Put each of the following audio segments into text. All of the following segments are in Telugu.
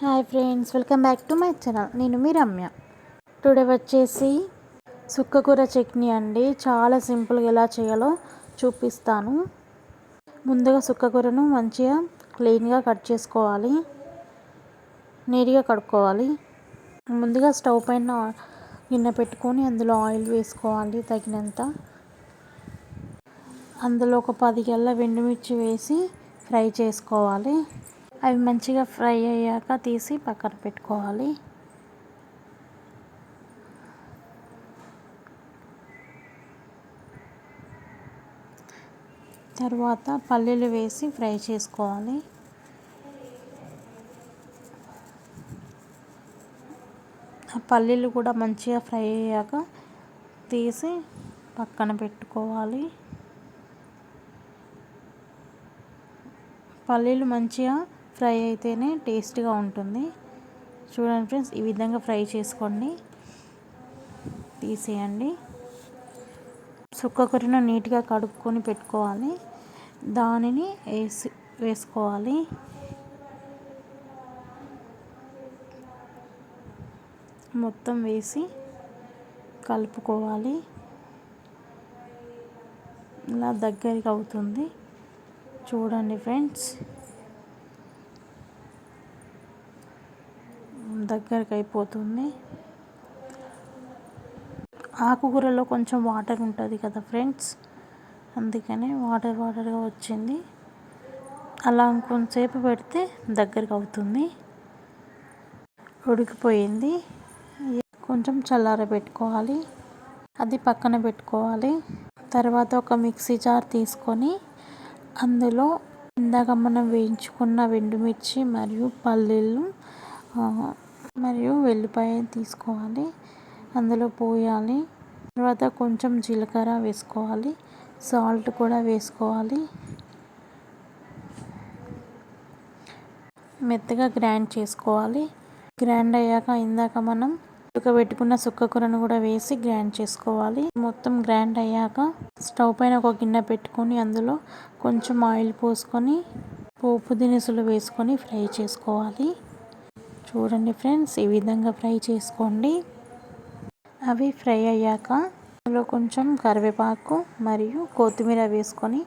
Hi friends, welcome back to my channel. నేను మీ రమ్య. టుడే వచ్చేసి సుక్కకూర చట్నీ అండి. చాలా సింపుల్గా ఎలా చేయాలో చూపిస్తాను. ముందుగా సుక్కకూరను మంచిగా క్లీన్గా కట్ చేసుకోవాలి, నీట్గా కడుక్కోవాలి. ముందుగా స్టవ్ పైన గిన్నె పెట్టుకొని అందులో ఆయిల్ వేసుకోవాలి తగినంత. అందులో ఒక 10 గల్ల ఎండుమిర్చి వేసి ఫ్రై చేసుకోవాలి. అవి మంచిగా ఫ్రై అయ్యాక తీసి పక్కన పెట్టుకోవాలి. తర్వాత పల్లీలు వేసి ఫ్రై చేసుకోవాలి. ఆ పల్లీలు కూడా మంచిగా ఫ్రై అయ్యాక తీసి పక్కన పెట్టుకోవాలి. పల్లీలు మంచిగా ఫ్రై అయితేనే టేస్ట్గా ఉంటుంది. చూడండి ఫ్రెండ్స్, ఈ విధంగా ఫ్రై చేసుకోండి. తీసేయండి. సుక్కకూరను నీట్గా కడుక్కొని పెట్టుకోవాలి. దానిని వేసుకోవాలి. మొత్తం వేసి కలుపుకోవాలి. ఇలా దగ్గరికి అవుతుంది. చూడండి ఫ్రెండ్స్, దగ్గరికి అయిపోతుంది. ఆకుకూరలో కొంచెం వాటర్ ఉంటుంది కదా ఫ్రెండ్స్, అందుకనే వాటర్గా వచ్చింది. అలా కొంచెంసేపు పెడితే దగ్గరికి అవుతుంది. ఉడికిపోయింది. కొంచెం చల్లారబెట్టుకోవాలి. అది పక్కన పెట్టుకోవాలి. తర్వాత ఒక మిక్సీ జార్ తీసుకొని అందులో ఇందాక మనం వేయించుకున్న ఎండుమిర్చి మరియు పల్లీలు మరియు వెల్లిపాయ తీసుకోవాలి. అందులో పోయాలి. తర్వాత కొంచెం జీలకర్ర వేసుకోవాలి. సాల్ట్ కూడా వేసుకోవాలి. మెత్తగా గ్రైండ్ చేసుకోవాలి. గ్రైండ్ అయ్యాక ఇందాక మనం ఉడకబెట్టుకున్న సుక్కకూరను కూడా వేసి గ్రైండ్ చేసుకోవాలి. మొత్తం గ్రైండ్ అయ్యాక స్టవ్ పైన ఒక గిన్నె పెట్టుకొని అందులో కొంచెం ఆయిల్ పోసుకొని పోపు దినుసులు వేసుకొని ఫ్రై చేసుకోవాలి. చూడండి ఫ్రెండ్స్, ఈ విధంగా ఫ్రై చేసుకోండి. అవి ఫ్రై అయ్యాక అందులో కొంచెం కరివేపాకు మరియు కొత్తిమీర వేసుకొని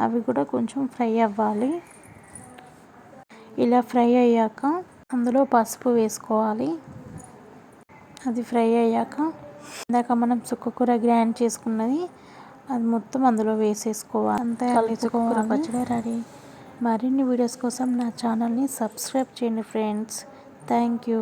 అవి కూడా కొంచెం ఫ్రై అవ్వాలి. ఇలా ఫ్రై అయ్యాక అందులో పసుపు వేసుకోవాలి. అది ఫ్రై అయ్యాక ఇందాక మనం సుక్కకూర గ్రైండ్ చేసుకున్నది అది మొత్తం అందులో వేసేసుకోవాలి. అంతే, సుక్కకూర పచ్చడి రెడీ. మరిన్ని వీడియోస్ కోసం నా ఛానల్ని సబ్స్క్రైబ్ చేయండి ఫ్రెండ్స్. Thank you.